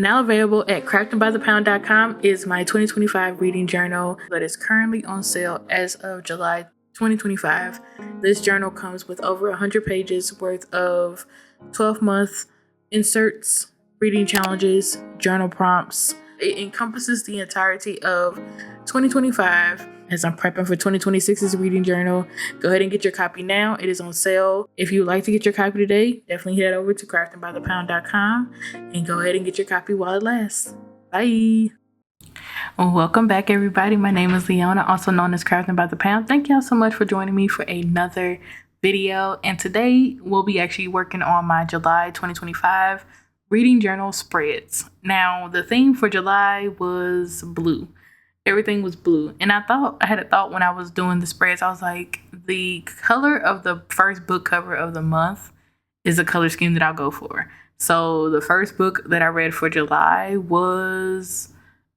Now available at craftingbythepound.com is my 2025 reading journal that is currently on sale as of July 2025. This journal comes with over 100 pages worth of 12-month inserts, reading challenges, journal prompts. It encompasses the entirety of 2025 as I'm prepping for 2026's reading journal. Go ahead and get your copy now. It is on sale. If you would like to get your copy today, definitely head over to craftingbythepound.com and go ahead and get your copy while it lasts. Bye. Welcome back, everybody. My name is Leona, also known as Crafting by the Pound. Thank y'all so much for joining me for another video. And today we'll be actually working on my July 2025 reading journal spreads. Now, the theme for July was blue. Everything was blue. And I had a thought when I was doing the spreads. I was like, the color of the first book cover of the month is the color scheme that I'll go for. So the first book that I read for July was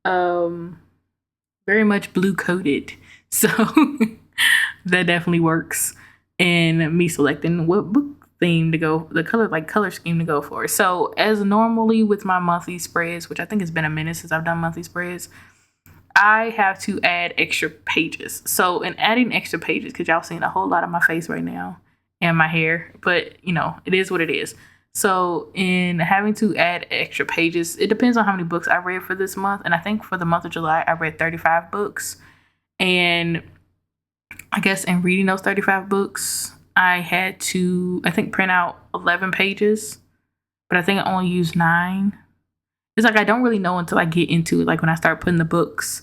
very much blue coded. So that definitely works in me selecting what book theme to go, the color scheme to go for. So as normally with my monthly spreads, which I think has been a minute since I've done monthly spreads, I have to add extra pages. So in adding extra pages, because y'all seeing a whole lot of my face right now and my hair, but you know, it is what it is. So in having to add extra pages, it depends on how many books I read for this month. And I think for the month of July, I read 35 books. And I guess in reading those 35 books, I had to, I think, print out 11 pages, but I think I only used 9. It's like I don't really know until I get into it. Like when I start putting the books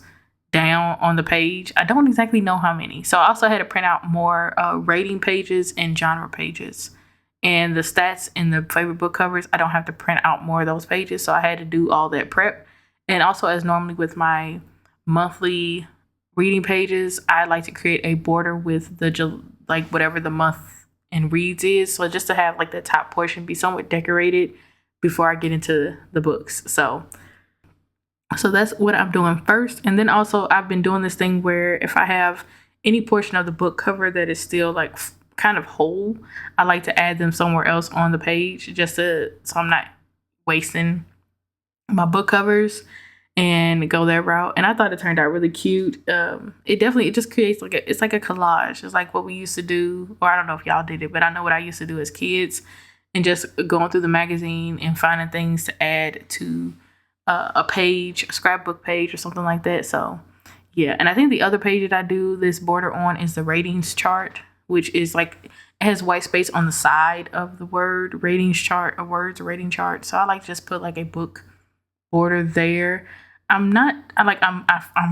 down on the page, I don't exactly know how many. So I also had to print out more rating pages and genre pages. And the stats in the favorite book covers, I don't have to print out more of those pages. So I had to do all that prep. And also, as normally with my monthly reading pages, I like to create a border with the like whatever the month in reads is. So just to have like the top portion be somewhat decorated before I get into the books. So that's what I'm doing first. And then also I've been doing this thing where if I have any portion of the book cover that is still like kind of whole, I like to add them somewhere else on the page so I'm not wasting my book covers and go that route. And I thought it turned out really cute. It just creates it's like a collage. It's like what we used to do, or I don't know if y'all did it, but I know what I used to do as kids. And just going through the magazine and finding things to add to a page, a scrapbook page or something like that. So, yeah. And I think the other page that I do this border on is the ratings chart, which is like, it has white space on the side of the word ratings chart, a words rating chart. So I like just put like a book border there. I'm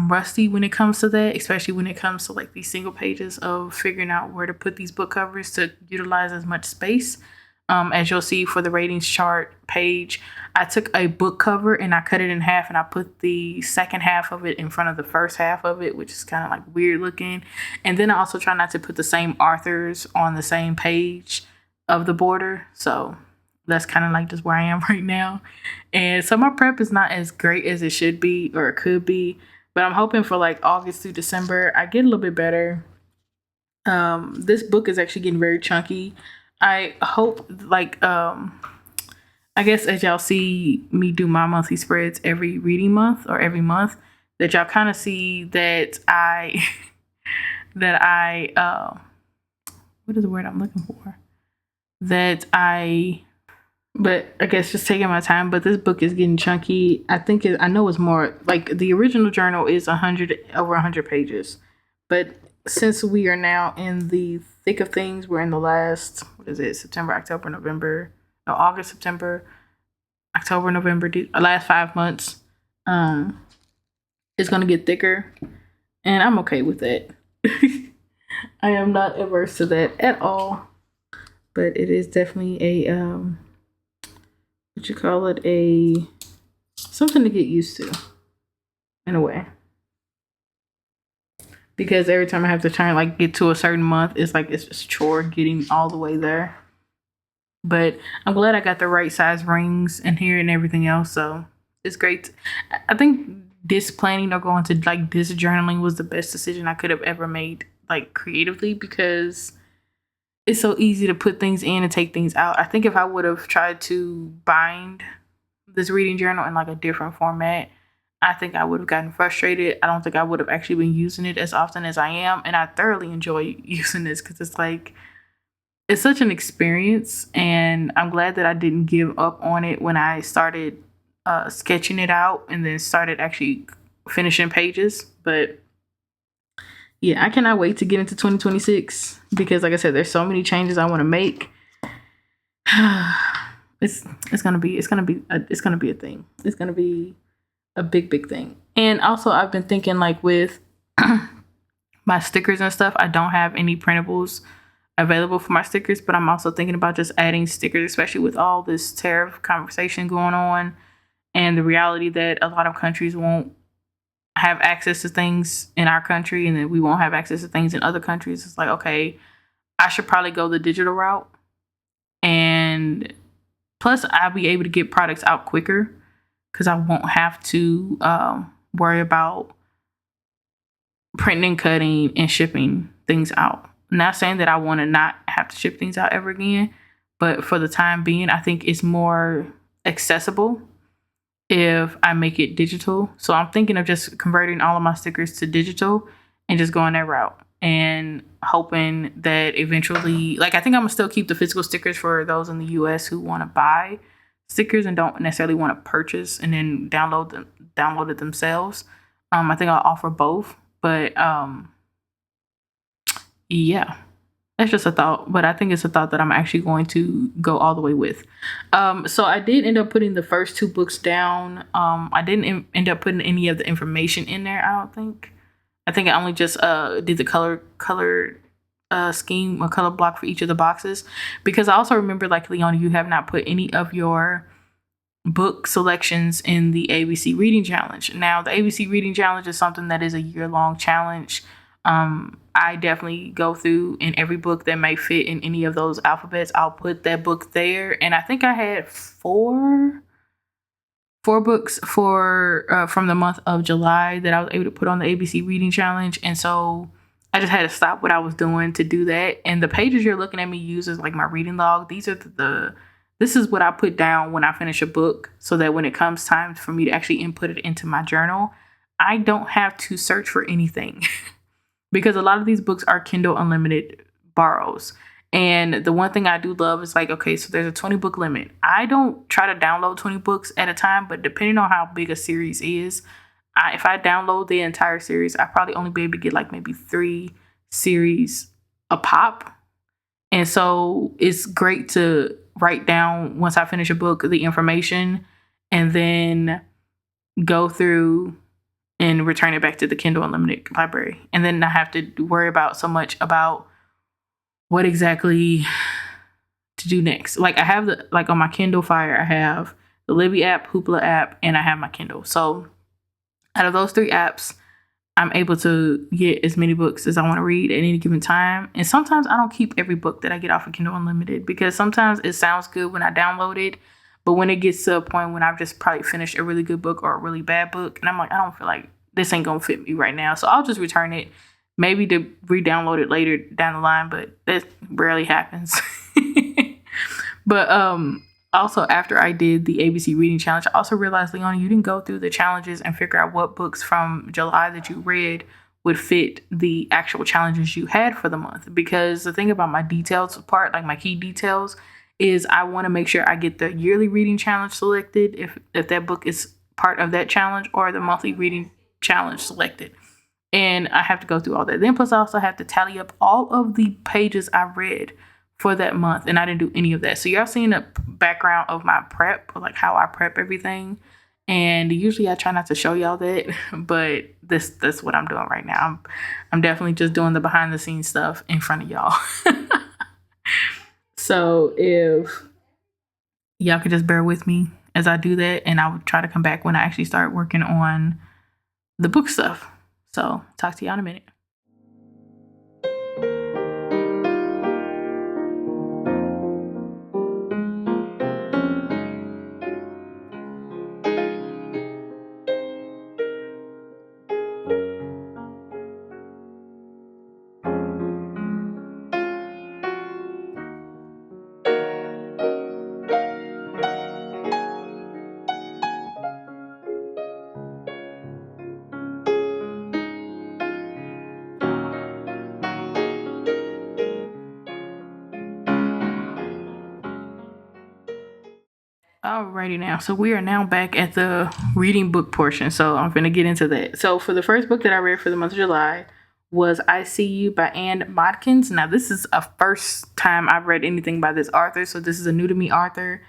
rusty when it comes to that, especially when it comes to like these single pages of figuring out where to put these book covers to utilize as much space. As you'll see for the ratings chart page, I took a book cover and I cut it in half and I put the second half of it in front of the first half of it, which is kind of like weird looking. And then I also try not to put the same authors on the same page of the border. So that's kind of like just where I am right now. And so my prep is not as great as it should be or it could be, but I'm hoping for like August through December, I get a little bit better. This book is actually getting very chunky. I hope I guess as y'all see me do my monthly spreads every reading month or every month, that y'all kind of see that what is the word I'm looking for? But I guess just taking my time, but this book is getting chunky. I know it's more like the original journal is over 100 pages, but since we are now in the thick of things, we're in the last, September, October, November, no, August, September, October, November, last 5 months, it's going to get thicker, and I'm okay with that. I am not averse to that at all, but it is definitely something to get used to, in a way. Because every time I have to get to a certain month, it's like it's just a chore getting all the way there. But I'm glad I got the right size rings in here and everything else. So it's great. I think this planning or going to like this journaling was the best decision I could have ever made, like creatively, because it's so easy to put things in and take things out. I think if I would have tried to bind this reading journal in like a different format, I think I would have gotten frustrated. I don't think I would have actually been using it as often as I am. And I thoroughly enjoy using this because it's like, it's such an experience. And I'm glad that I didn't give up on it when I started sketching it out and then started actually finishing pages. But yeah, I cannot wait to get into 2026 because, like I said, there's so many changes I want to make. It's gonna be a thing. It's gonna be a big thing. And also, I've been thinking like with my stickers and stuff, I don't have any printables available for my stickers, but I'm also thinking about just adding stickers, especially with all this tariff conversation going on and the reality that a lot of countries won't have access to things in our country and then we won't have access to things in other countries. It's like, okay, I should probably go the digital route. And plus, I'll be able to get products out quicker because I won't have to worry about printing and cutting and shipping things out. I'm not saying that I want to not have to ship things out ever again, but for the time being, I think it's more accessible if I make it digital. So I'm thinking of just converting all of my stickers to digital and just going that route and hoping that eventually, like, I think I'm gonna still keep the physical stickers for those in the US who want to buy stickers and don't necessarily want to purchase and then download it themselves. I think I'll offer both, but yeah, that's just a thought, but I think it's a thought that I'm actually going to go all the way with. So I did end up putting the first 2 books down. I didn't end up putting any of the information in there, I don't think. I think I only just did the color scheme or color block for each of the boxes, because I also remember, like, Leona, you have not put any of your book selections in the ABC Reading Challenge. Now, the ABC Reading Challenge is something that is a year-long challenge. I definitely go through in every book that may fit in any of those alphabets. I'll put that book there, and I think I had four books for from the month of July that I was able to put on the ABC Reading Challenge, and so I just had to stop what I was doing to do that. And the pages you're looking at me use is like my reading log. These are this is what I put down when I finish a book, so that when it comes time for me to actually input it into my journal, I don't have to search for anything. Because a lot of these books are Kindle Unlimited borrows. And the one thing I do love is, like, okay, so there's a 20 book limit. I don't try to download 20 books at a time, but depending on how big a series is, if I download the entire series, I probably only be able to get like maybe 3 series a pop. And so it's great to write down, once I finish a book, the information and then go through and return it back to the Kindle Unlimited library. And then not have to worry about so much about what exactly to do next. Like, I have on my Kindle Fire, I have the Libby app, Hoopla app, and I have my Kindle. So out of those 3 apps, I'm able to get as many books as I want to read at any given time. And sometimes I don't keep every book that I get off of Kindle Unlimited, because sometimes it sounds good when I download it, but when it gets to a point when I've just probably finished a really good book or a really bad book, and I'm like, I don't feel like this ain't gonna fit me right now, so I'll just return it, maybe to re-download it later down the line, but that rarely happens. But also, after I did the ABC Reading Challenge, I also realized, Leona, you didn't go through the challenges and figure out what books from July that you read would fit the actual challenges you had for the month. Because the thing about my details part, like my key details, is I want to make sure I get the yearly reading challenge selected if that book is part of that challenge, or the monthly reading challenge selected. And I have to go through all that. Then plus I also have to tally up all of the pages I read for that month, and I didn't do any of that. So y'all seeing a background of my prep, or like how I prep everything. And usually I try not to show y'all that, but that's what I'm doing right now. I'm definitely just doing the behind the scenes stuff in front of y'all. So if y'all could just bear with me as I do that, and I would try to come back when I actually start working on the book stuff. So talk to y'all in a minute. Alrighty now. So we are now back at the reading book portion. So I'm going to get into that. So for the first book that I read for the month of July was I See You by Ann Modkins. Now this is a first time I've read anything by this author. So this is a new to me author.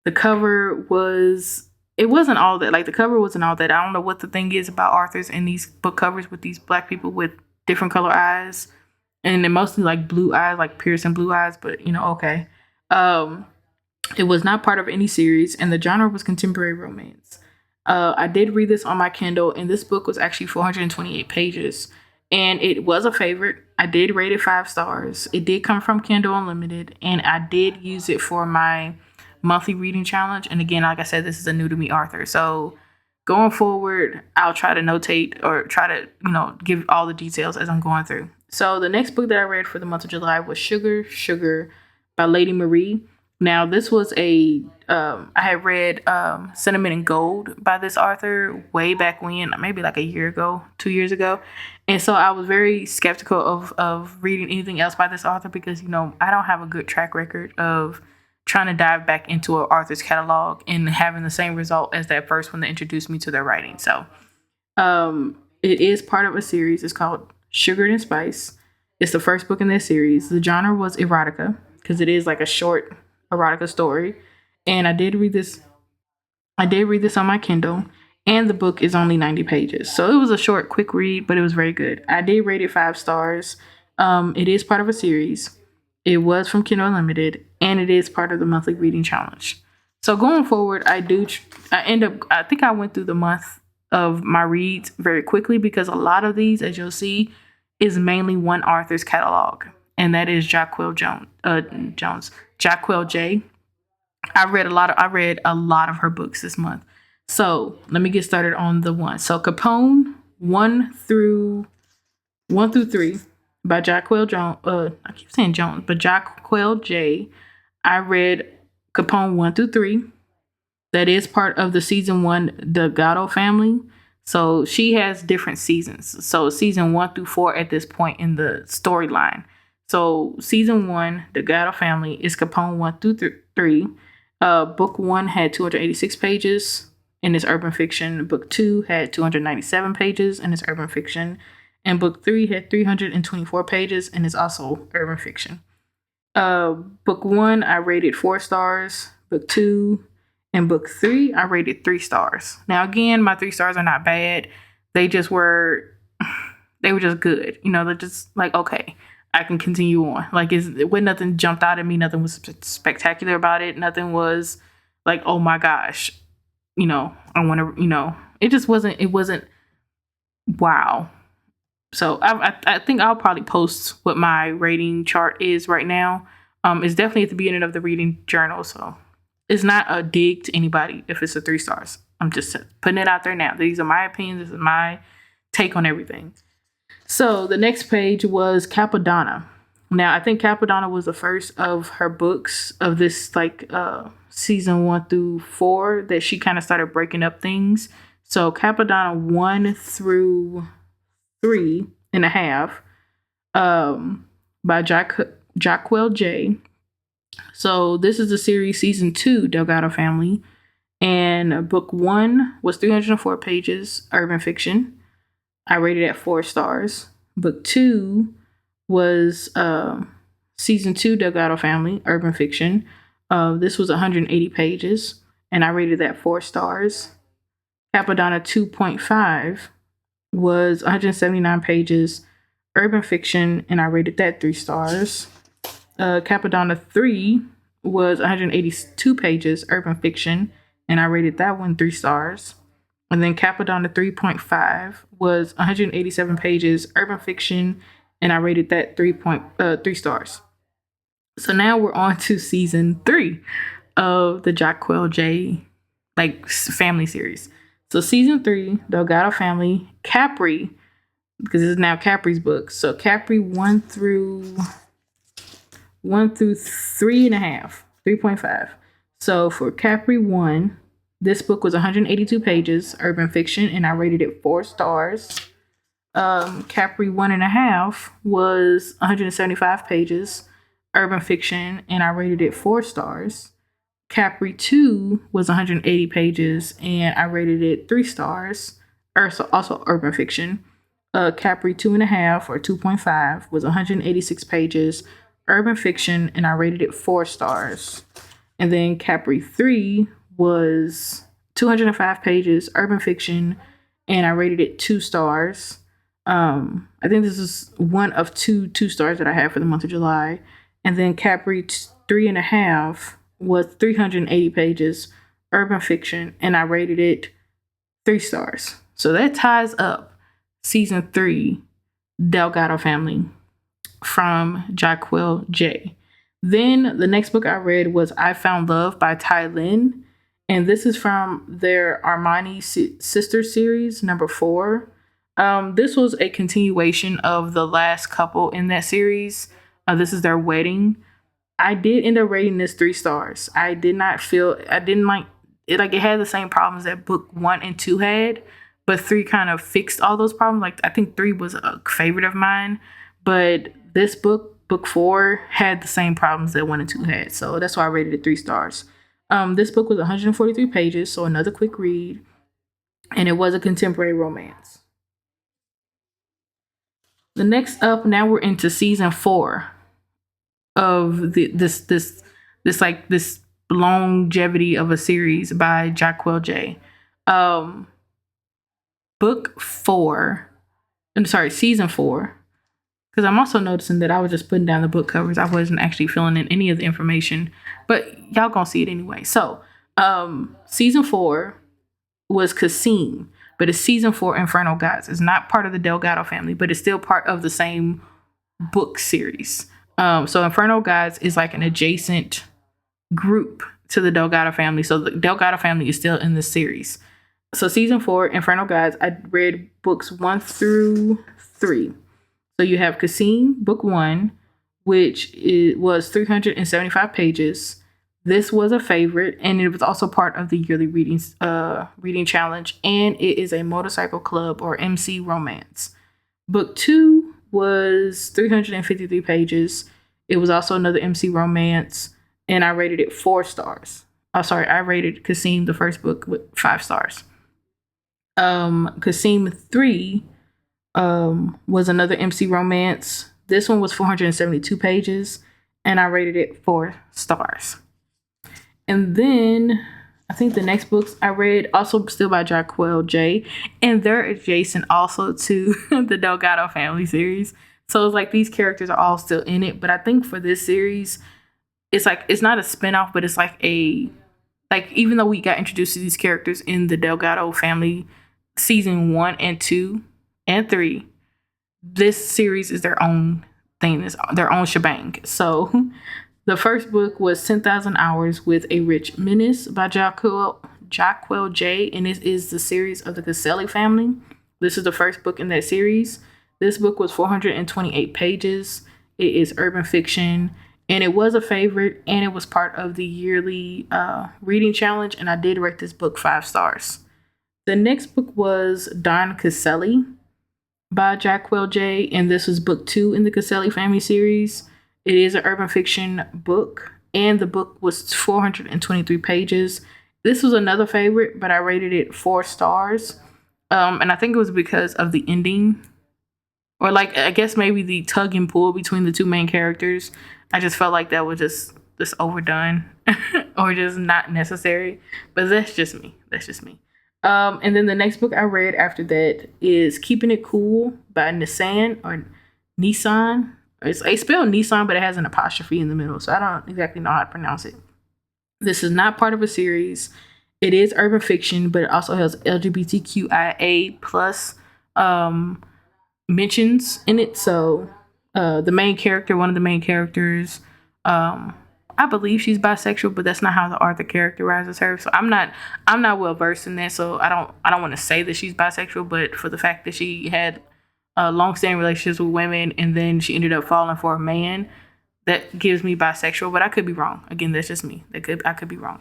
The cover wasn't all that. Like the cover wasn't all that. I don't know what the thing is about authors and these book covers with these black people with different color eyes. And they're mostly like blue eyes, like piercing blue eyes, but okay. It was not part of any series, and the genre was contemporary romance. I did read this on my Kindle, and this book was actually 428 pages, and it was a favorite. I did rate it 5 stars. It did come from Kindle Unlimited, and I did use it for my monthly reading challenge. And again, like I said, this is a new to me author, so going forward, I'll try to notate or try to, give all the details as I'm going through. So the next book that I read for the month of July was Sugar by Lady Marie. Now, this was I had read Cinnamon and Gold by this author way back when, maybe like a year ago, 2 years ago. And so I was very skeptical of reading anything else by this author because, I don't have a good track record of trying to dive back into an author's catalog and having the same result as that first one that introduced me to their writing. So it is part of a series. It's called Sugar and Spice. It's the first book in that series. The genre was erotica because it is like a short erotica story, and I did read this on my Kindle, and the book is only 90 pages, so it was a short, quick read, but it was very good. I did rate it 5 stars. It is part of a series. It was from Kindle Unlimited, and it is part of the monthly reading challenge. So going forward, I think I went through the month of my reads very quickly because a lot of these, as you'll see, is mainly one author's catalog, and that is Jaquel J. I read a lot of her books this month. So let me get started on the one. So Capone 1 through 3 by Jaquel Jones. I keep saying Jones, but Jaquel J. I read Capone 1 through 3. That is part of the season 1 Delgado family. So she has different seasons. So season 1 through 4 at this point in the storyline. So season 1, the Delgado family, is Capone 1 through 3. Book 1 had 286 pages and it's urban fiction. Book 2 had 297 pages and it's urban fiction. And book 3 had 324 pages and it's also urban fiction. Book 1, I rated 4 stars. Book 2 and book 3, I rated 3 stars. Now, again, my 3 stars are not bad. They were just good. They're just like, okay, I can continue on. Like, when nothing jumped out at me, nothing was spectacular about it. Nothing was like, oh my gosh, I want to, it wasn't wow. So I think I'll probably post what my rating chart is right now. It's definitely at the beginning of the reading journal. So it's not a dig to anybody if it's a 3 stars. I'm just putting it out there now. These are my opinions. This is my take on everything. So the next page was Capadonna. Now, I think Capadonna was the first of her books of this season 1 through 4 that she kind of started breaking up things. So Capadonna 1 through 3.5 by Jaquel J. So this is the series season 2 Delgado family. And book 1 was 304 pages, urban fiction. I rated it at 4 stars. Book 2 was season 2 Delgado family, urban fiction. This was 180 pages, and I rated that 4 stars. Capadonna 2.5 was 179 pages, urban fiction, and I rated that 3 stars. Capadonna 3 was 182 pages, urban fiction, and I rated that one 3 stars. And then Capadonna 3.5 was 187 pages, urban fiction, and I rated that 3 stars. So now we're on to season 3 of the Jaquel J family series. So season 3, Delgado family, Capri, because this is now Capri's book. So Capri 1 through 3.5. So for Capri 1, this book was 182 pages, urban fiction, and I rated it 4 stars. Capri 1.5 was 175 pages, urban fiction, and I rated it 4 stars. Capri 2 was 180 pages, and I rated it 3 stars. Also urban fiction. Capri 2.5 or 2.5 was 186 pages, urban fiction, and I rated it 4 stars. And then Capri 3 was 205 pages, urban fiction, and I rated it 2 stars. I think this is one of two stars that I have for the month of July. And then Capri 3.5 was 380 pages, urban fiction, and I rated it 3 stars. So that ties up season 3, Delgado Family from Jaquel J. Then the next book I read was I Found Love by Tai Lin. And this is from their Armani Sister series, number 4. This was a continuation of the last couple in that series. This is their wedding. I did end up rating this 3 stars. I didn't like it. Like, it had the same problems that book 1 and 2 had, but 3 kind of fixed all those problems. Like, I think 3 was a favorite of mine, but this book 4, had the same problems that 1 and 2 had. So that's why I rated it 3 stars. This book was 143 pages, so another quick read, and it was a contemporary romance. The next up, now we're into season 4 of this longevity of a series by Jaquel J. Season 4. Because I'm also noticing that I was just putting down the book covers. I wasn't actually filling in any of the information, but y'all gonna see it anyway. So, season 4 was Cassim, but it's season 4 Infernal Gods. It's not part of the Delgado family, but it's still part of the same book series. So Infernal Gods is like an adjacent group to the Delgado family. So the Delgado family is still in this series. So season 4, Infernal Gods, I read books 1 through 3. So you have Cassim, book 1, which was 375 pages. This was a favorite, and it was also part of the yearly reading challenge, and it is a motorcycle club or MC romance. Book 2 was 353 pages. It was also another MC romance, and I rated it 4 stars. I rated Cassim, the first book, with 5 stars. Cassim 3 was another MC romance. This one was 472 pages, and I rated it 4 stars. And then I think the next books I read, also still by Jaquel J, and they're adjacent also to the Delgado family series. So it's like these characters are all still in it, but I think for this series, it's like, it's not a spinoff, but it's like even though we got introduced to these characters in the Delgado family season 1 and 2 and 3, this series is their own thing, it's their own shebang. So the first book was 10,000 Hours with a Rich Menace by Jaquel J, and it is the series of the Caselli family. This is the first book in that series. This book was 428 pages. It is urban fiction, and it was a favorite, and it was part of the yearly reading challenge, and I did rate this book 5 stars. The next book was Don Caselli by Jaquel J, and this was book 2 in the Caselli family series. It is an urban fiction book, and the book was 423 pages. This was another favorite, but I rated it 4 stars. And I think it was because of the ending, or like, I guess maybe the tug and pull between the 2 main characters. I just felt like that was just overdone or just not necessary. But that's just me. And then the next book I read after that is Keeping It Cool by Nissan. It's spelled Nissan, but it has an apostrophe in the middle, so I don't exactly know how to pronounce it. This is not part of a series. It is urban fiction, but it also has LGBTQIA plus mentions in it. So one of the main characters, I believe she's bisexual, but that's not how the author characterizes her. So I'm not well versed in that, so I don't want to say that she's bisexual, but for the fact that she had long-standing relationships with women, and then she ended up falling for a man, that gives me bisexual, but I could be wrong. Again, that's just me. I could be wrong.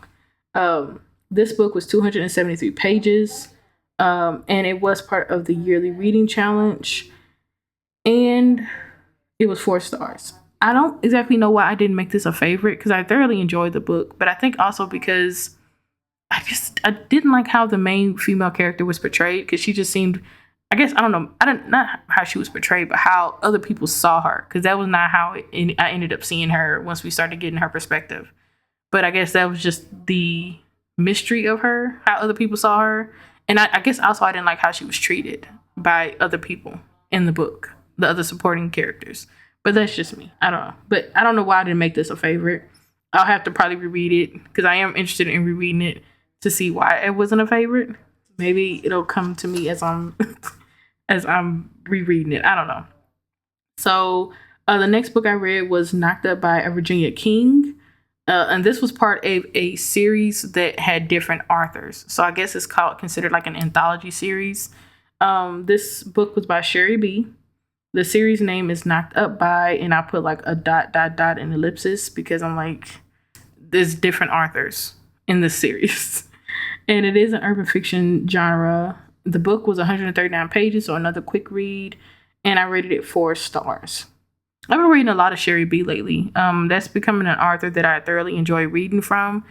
This book was 273 pages, and it was part of the yearly reading challenge, and it was 4 stars. I don't exactly know why I didn't make this a favorite, because I thoroughly enjoyed the book, but I think also because I didn't like how the main female character was portrayed, because she just seemed, I guess, I don't know, not how she was portrayed, but how other people saw her, because that was not how I ended up seeing her once we started getting her perspective. But I guess that was just the mystery of her, how other people saw her. And I guess also I didn't like how she was treated by other people in the book, the other supporting characters. But that's just me. I don't know. But I don't know why I didn't make this a favorite. I'll have to probably reread it, because I am interested in rereading it to see why it wasn't a favorite. Maybe it'll come to me as I'm as I'm rereading it. I don't know. So the next book I read was Knocked Up by a Virginia King. And this was part of a series that had different authors. So I guess it's considered like an anthology series. This book was by Sherry B. The series name is Knocked Up by, and I put like a ... and ellipsis, because I'm like, there's different authors in this series. And it is an urban fiction genre. The book was 139 pages, so another quick read. And I rated it 4 stars. I've been reading a lot of Sherry B lately. That's becoming an author that I thoroughly enjoy reading from.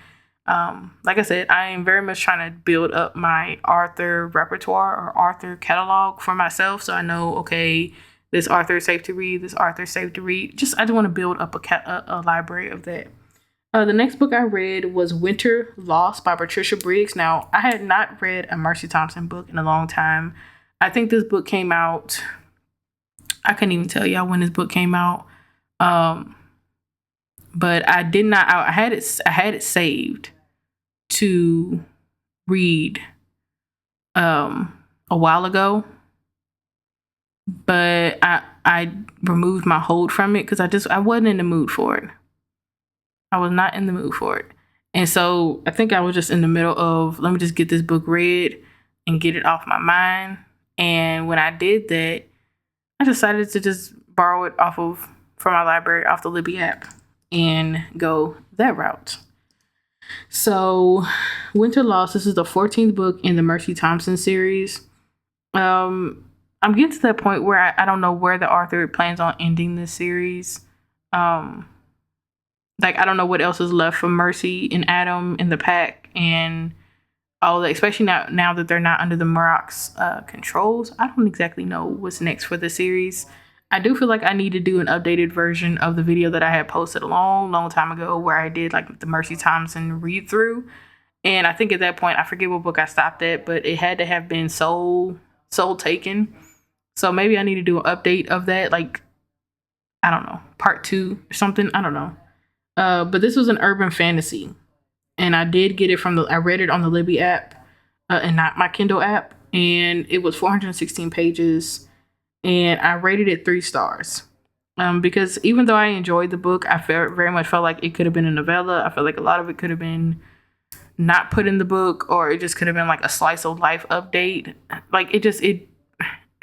Like I said, I am very much trying to build up my author repertoire or author catalog for myself. So I know, okay, this author is safe to read. This author is safe to read. I just want to build up a library of that. The next book I read was Winter Lost by Patricia Briggs. Now, I had not read a Mercy Thompson book in a long time. I think this book came out, I couldn't even tell y'all when this book came out. But I did not, I had it saved to read a while ago. But I removed my hold from it, because I wasn't in the mood for it. I was not in the mood for it. And so I think I was just in the middle of, let me just get this book read and get it off my mind. And when I did that, I decided to just borrow it from my library off the Libby app and go that route. So Winter Lost, this is the 14th book in the Mercy Thompson series. I'm getting to that point where I don't know where the author plans on ending this series. Like, I don't know what else is left for Mercy and Adam in the pack and all that, especially now that they're not under the Murrock's controls. I don't exactly know what's next for the series. I do feel like I need to do an updated version of the video that I had posted a long time ago, where I did like the Mercy Thompson read through. And I think at that point, I forget what book I stopped at, but it had to have been Soul Taken. So maybe I need to do an update of that, like, I don't know, part 2 or something. I don't know. But this was an urban fantasy, and I did get it I read it on the Libby app, and not my Kindle app, and it was 416 pages, and I rated it 3 stars. Because even though I enjoyed the book, I very much felt like it could have been a novella. I felt like a lot of it could have been not put in the book, or it just could have been like a slice of life update. Like, it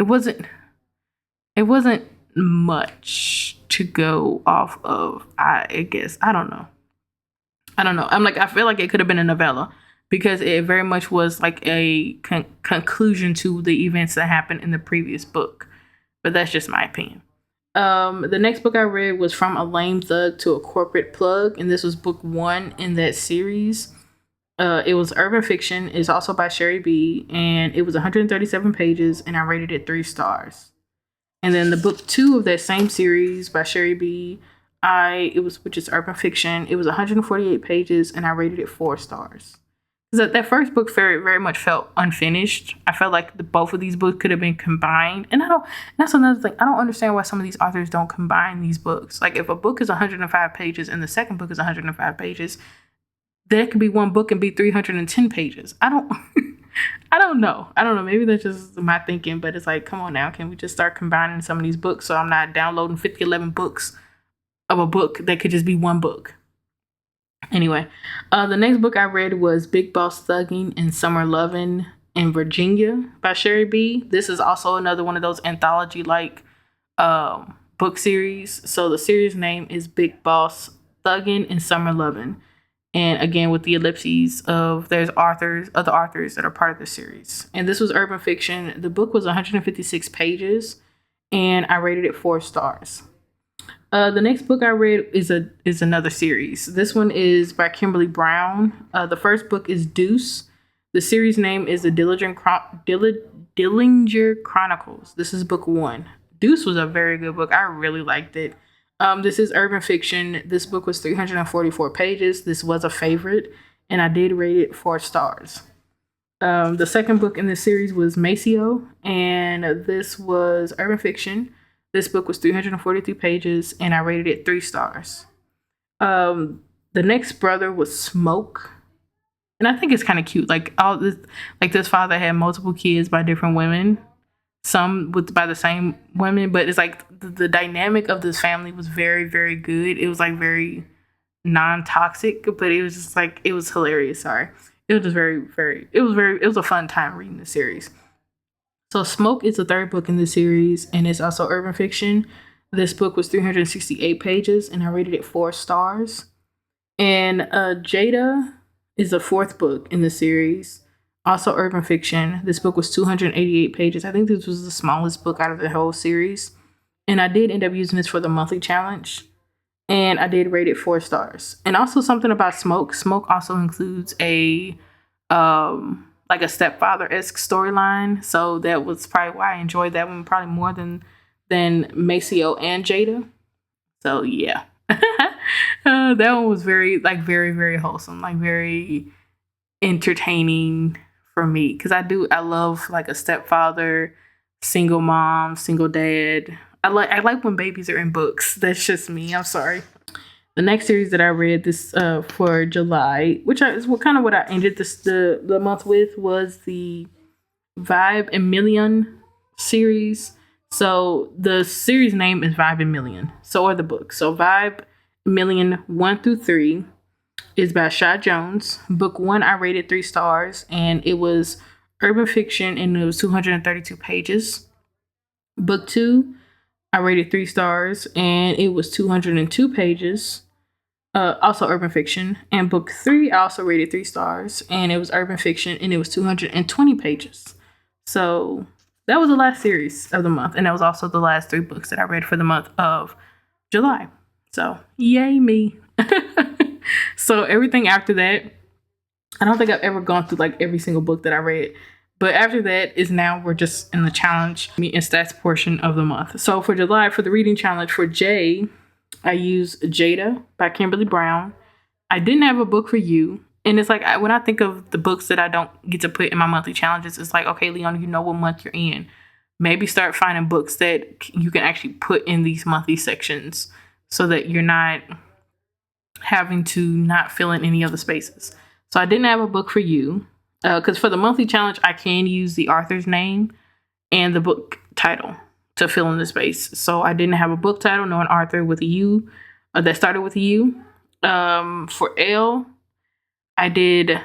wasn't much to go off of. I guess I don't know. I feel like it could have been a novella, because it very much was like a conclusion to the events that happened in the previous book. But that's just my opinion. The next book I read was From a Lame Thug to a Corporate Plug, and this was book 1 in that series. It was urban fiction. It's also by Sherry B, and it was 137 pages, and I rated it 3 stars. And then the book 2 of that same series by Sherry B, which is urban fiction. It was 148 pages, and I rated it 4 stars. Because that first book very, very much felt unfinished. I felt like both of these books could have been combined. And that's another thing. I don't understand why some of these authors don't combine these books. Like, if a book is 105 pages and the second book is 105 pages, that could be one book and be 310 pages. I don't know. Maybe that's just my thinking, but it's like, come on now. Can we just start combining some of these books so I'm not downloading 11 books of a book that could just be one book? Anyway, the next book I read was Big Boss Thuggin' and Summer Lovin' in Virginia by Sherry B. This is also another one of those anthology-like book series. So the series name is Big Boss Thuggin' and Summer Lovin'. And again, with the ellipses of other authors that are part of the series. And this was urban fiction. The book was 156 pages, and I rated it 4 stars. The next book I read is another series. This one is by Kimberly Brown. The first book is Deuce. The series name is the Dillinger Chronicles. This is book 1. Deuce was a very good book. I really liked it. This is urban fiction. This book was 344 pages. This was a favorite, and I did rate it 4 stars. The second book in this series was Maceo, and this was urban fiction. This book was 343 pages, and I rated it 3 stars. The next brother was Smoke, and I think it's kind of cute. Like this father had multiple kids by different women, some by the same women, but it's like the dynamic of this family was very, very good. It was like very non-toxic, but it was just like, it was hilarious. Sorry. It was just it was a fun time reading the series. So Smoke is the third book in the series, and it's also urban fiction. This book was 368 pages, and I rated it 4 stars. And Jada is the fourth book in the series, also urban fiction. This book was 288 pages. I think this was the smallest book out of the whole series. And I did end up using this for the monthly challenge. And I did rate it 4 stars. And also something about Smoke. Smoke also includes a like a stepfather-esque storyline. So that was probably why I enjoyed that one probably more than Maceo and Jada. So yeah. That one was very, very wholesome, like very entertaining for me. Cause I love like a stepfather, single mom, single dad. I like when babies are in books. That's just me. I'm sorry. The next series that I read this for July, which is what I ended the month with, was the Vibe and Million series. So the series name is Vibe and Million. So are the books. So Vibe Million 1 through 3 is by Sha Jones. Book 1 I rated 3 stars, and it was urban fiction, and it was 232 pages. Book 2 I rated 3 stars, and it was 202 pages. Also urban fiction. And book 3 I also rated 3 stars, and it was urban fiction, and it was 220 pages. So that was the last series of the month, and that was also the last 3 books that I read for the month of July. So yay me. So everything after that, I don't think I've ever gone through like every single book that I read. But after that is now we're just in the challenge and stats portion of the month. So for July, for the reading challenge for J, I used Jada by Kimberly Brown. I didn't have a book for you. And it's like, when I think of the books that I don't get to put in my monthly challenges, it's like, okay, Leon, you know what month you're in. Maybe start finding books that you can actually put in these monthly sections so that you're not having to not fill in any other spaces. So I didn't have a book for you. Because for the monthly challenge, I can use the author's name and the book title to fill in the space. So I didn't have a book title nor an author with a U that started with a U. For L, I did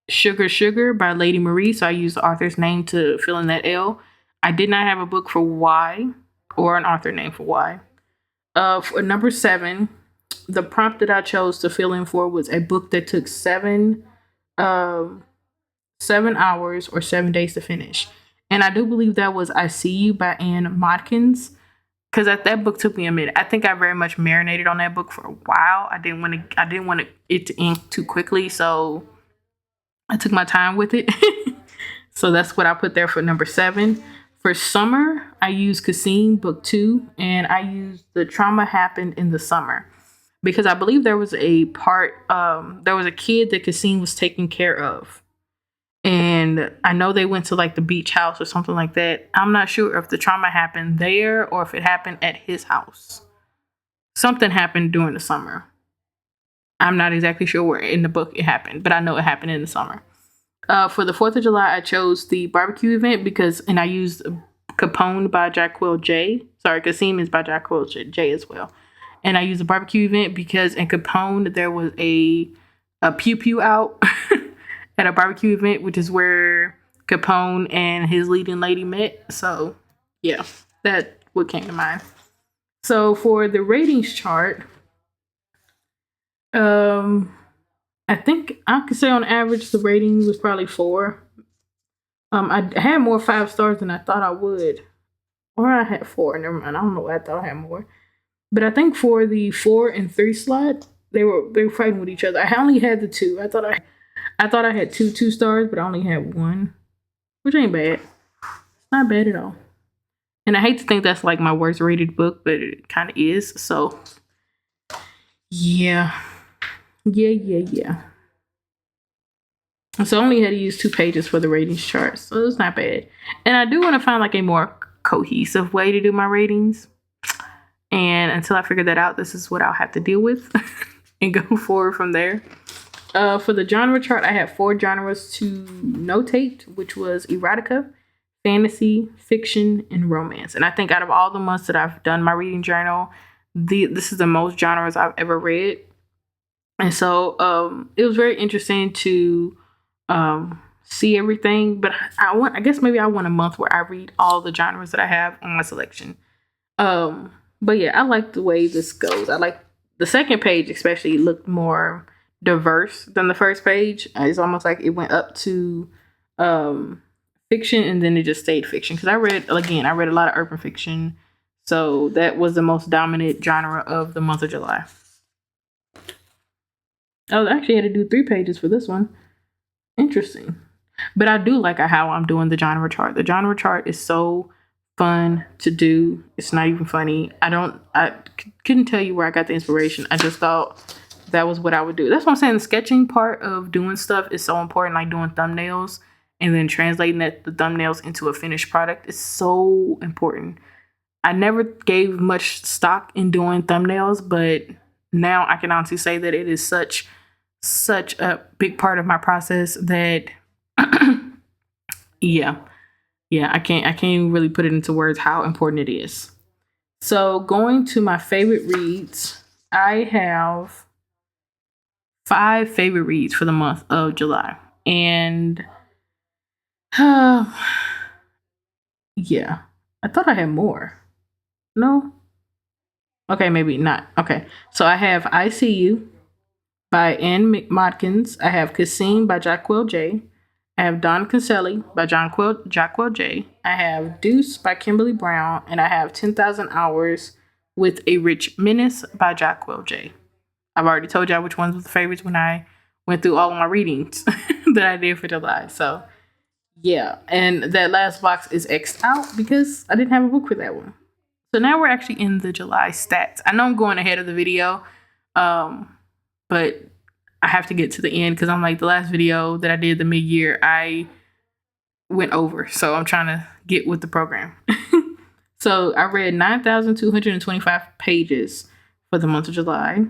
Sugar Sugar by Lady Marie. So I used the author's name to fill in that L. I did not have a book for Y or an author name for Y. For number 7, the prompt that I chose to fill in for was a book that took 7 hours or 7 days to finish. And I do believe that was I See You by Anne Modkins. Because that book took me a minute. I think I very much marinated on that book for a while. I didn't want it to end too quickly, so I took my time with it. So that's what I put there for number 7. For summer, I used Cassine, book 2, and I used The Trauma Happened in the Summer. Because I believe there was a kid that Cassine was taking care of. And I know they went to like the beach house or something like that. I'm not sure if the trauma happened there or if it happened at his house. Something happened during the summer. I'm not exactly sure where in the book it happened, but I know it happened in the summer. For the 4th of July, I chose the barbecue event and I used Capone by Jacquel J. Sorry, Cassine is by Jacquel J as well. And I used the barbecue event because in Capone, there was a pew pew out at a barbecue event, which is where Capone and his leading lady met. So, yeah, that's what came to mind. So, for the ratings chart, I think I could say on average the rating was probably 4. I had more 5 stars than I thought I would. Or I had 4. Never mind. I don't know why I thought I had more. But I think for the 4 and 3 slot, they were fighting with each other. I only had the 2. I thought I had 2 stars, but I only had 1, which ain't bad. It's not bad at all. And I hate to think that's like my worst rated book, but it kind of is. So yeah. So I only had to use 2 pages for the ratings chart, so it's not bad. And I do want to find like a more cohesive way to do my ratings. And until I figure that out, this is what I'll have to deal with and go forward from there. For the genre chart, I have 4 genres to notate, which was erotica, fantasy, fiction, and romance. And I think out of all the months that I've done my reading journal, this is the most genres I've ever read. And so it was very interesting to see everything. But I guess maybe I want a month where I read all the genres that I have on my selection. But yeah, I like the way this goes. I like the second page especially looked more diverse than the first page. It's almost like it went up to fiction and then it just stayed fiction. Because I read a lot of urban fiction. So that was the most dominant genre of the month of July. I actually had to do 3 pages for this one. Interesting. But I do like how I'm doing the genre chart. The genre chart is so fun to do. It's not even funny. I couldn't tell you where I got the inspiration. I just thought that was what I would do. That's what I'm saying. The sketching part of doing stuff is so important, like doing thumbnails and then translating the thumbnails into a finished product is so important. I never gave much stock in doing thumbnails, but now I can honestly say that it is such a big part of my process that yeah, I can't even really put it into words how important it is. So going to my favorite reads, I have 5 favorite reads for the month of July. And yeah, I thought I had more. No? Okay, maybe not. Okay, so I have I See You by Ann Modkins. I have Cassim by Jacquel J. I have Don Cancelli by Jacquel J. I have Deuce by Kimberly Brown. And I have 10,000 Hours with a Rich Menace by Jacquel J. I've already told y'all which ones were the favorites when I went through all of my readings that I did for July. So yeah, and that last box is X'd out because I didn't have a book for that one. So now we're actually in the July stats. I know I'm going ahead of the video, but I have to get to the end because I'm like the last video that I did the mid-year, I went over. So I'm trying to get with the program. So I read 9,225 pages for the month of July.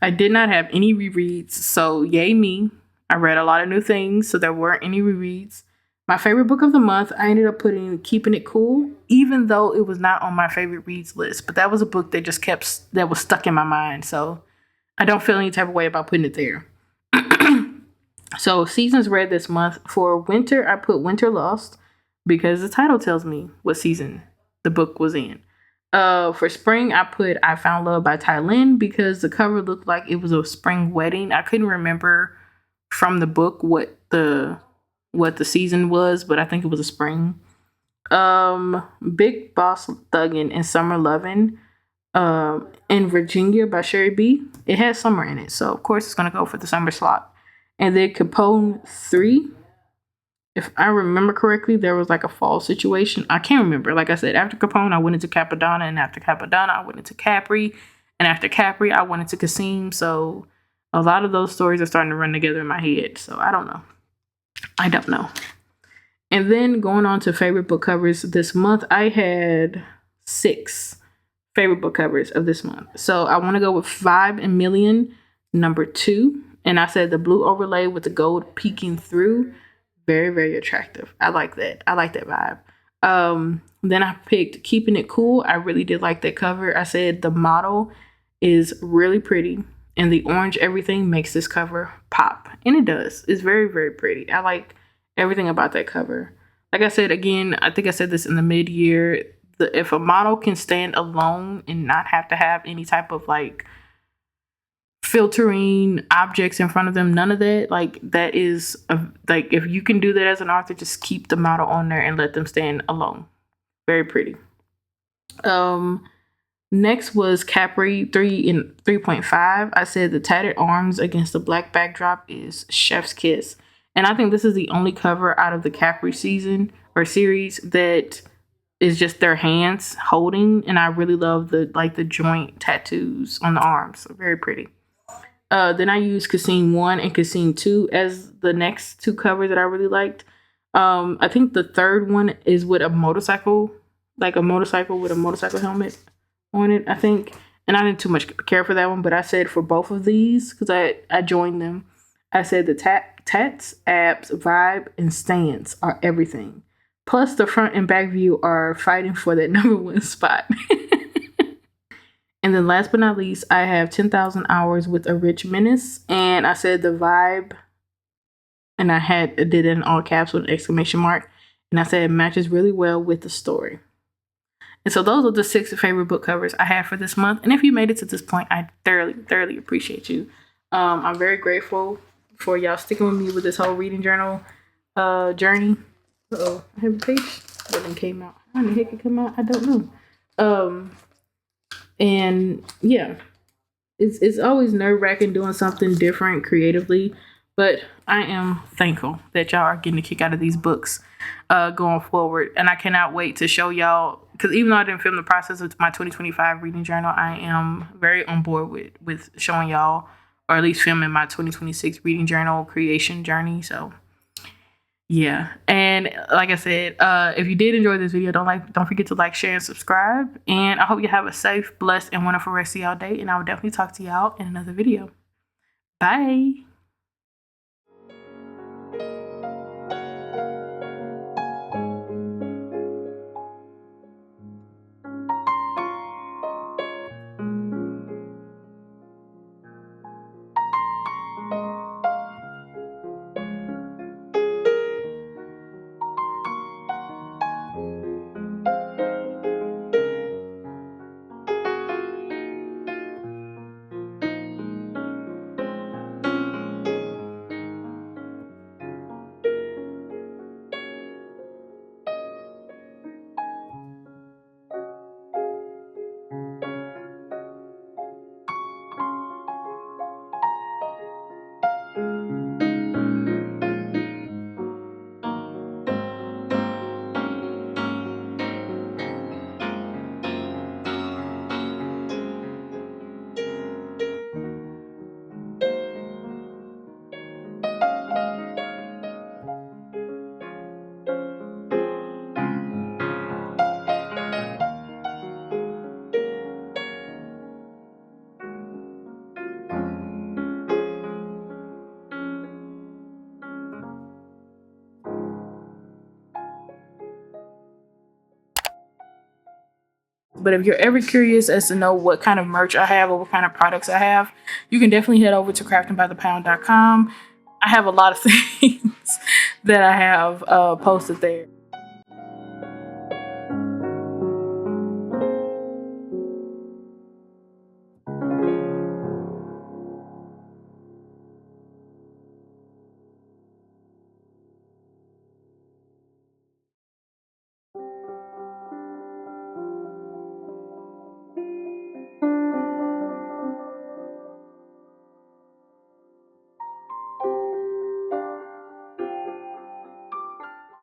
I did not have any rereads, so yay me. I read a lot of new things, so there weren't any rereads. My favorite book of the month, I ended up putting Keeping It Cool, even though it was not on my favorite reads list. But that was a book that was stuck in my mind, so I don't feel any type of way about putting it there. So seasons read this month. For winter, I put Winter Lost because the title tells me what season the book was in. For spring, I put I Found Love by Ty Lin because the cover looked like it was a spring wedding. I couldn't remember from the book what the season was, but I think it was a spring. Big Boss Thuggin' and Summer Lovin' in Virginia by Sherry B. It has summer in it, so of course it's gonna go for the summer slot. And then Capone 3. If I remember correctly, there was like a fall situation. I can't remember. Like I said, after Capone, I went into Capadonna, and after Capadonna, I went into Capri, and after Capri, I went into Cassim. So a lot of those stories are starting to run together in my head. So I don't know. And then going on to favorite book covers this month, I had 6 favorite book covers of this month. So I want to go with 5 and Million, number 2. And I said the blue overlay with the gold peeking through. Very, very attractive. I like that. I like that vibe. Then I picked Keeping It Cool. I really did like that cover. I said the model is really pretty. And the orange everything makes this cover pop. And it does. It's very, very pretty. I like everything about that cover. Like I said, again, I think I said this in the mid-year. If a model can stand alone and not have to have any type of like filtering objects in front of them, none of that, like that is like if you can do that as an author, just keep the model on there and let them stand alone. Very pretty. Next was Capri 3 and 3.5. I said the tattered arms against the black backdrop is chef's kiss. And I think this is the only cover out of the Capri season or series that is just their hands holding. And I really love the joint tattoos on the arms. So very pretty. Then I used Cassine 1 and Cassine 2 as the next two covers that I really liked. I think the third one is with a motorcycle, like a motorcycle with a motorcycle helmet on it, I think. And I didn't too much care for that one, but I said for both of these, because I joined them, I said the tats, abs, vibe, and stance are everything. Plus the front and back view are fighting for that #1 spot. And then last but not least, I have 10,000 hours with a rich menace. And I said the vibe, and I did it in all caps with an exclamation mark. And I said it matches really well with the story. And so those are the 6 favorite book covers I have for this month. And if you made it to this point, I thoroughly, thoroughly appreciate you. I'm very grateful for y'all sticking with me with this whole reading journal journey. Uh-oh, I have a page that then came out. How the heck it come out? I don't know. And yeah, it's always nerve-wracking doing something different creatively. But I am thankful that y'all are getting a kick out of these books going forward. And I cannot wait to show y'all, because even though I didn't film the process of my 2025 reading journal, I am very on board with showing y'all, or at least filming my 2026 reading journal creation journey. So yeah. And like I said, if you did enjoy this video, don't forget to like, share, and subscribe. And I hope you have a safe, blessed, and wonderful rest of y'all day. And I will definitely talk to y'all in another video. Bye. But if you're ever curious as to know what kind of merch I have or what kind of products I have, you can definitely head over to craftingbythepound.com. I have a lot of things that I have posted there.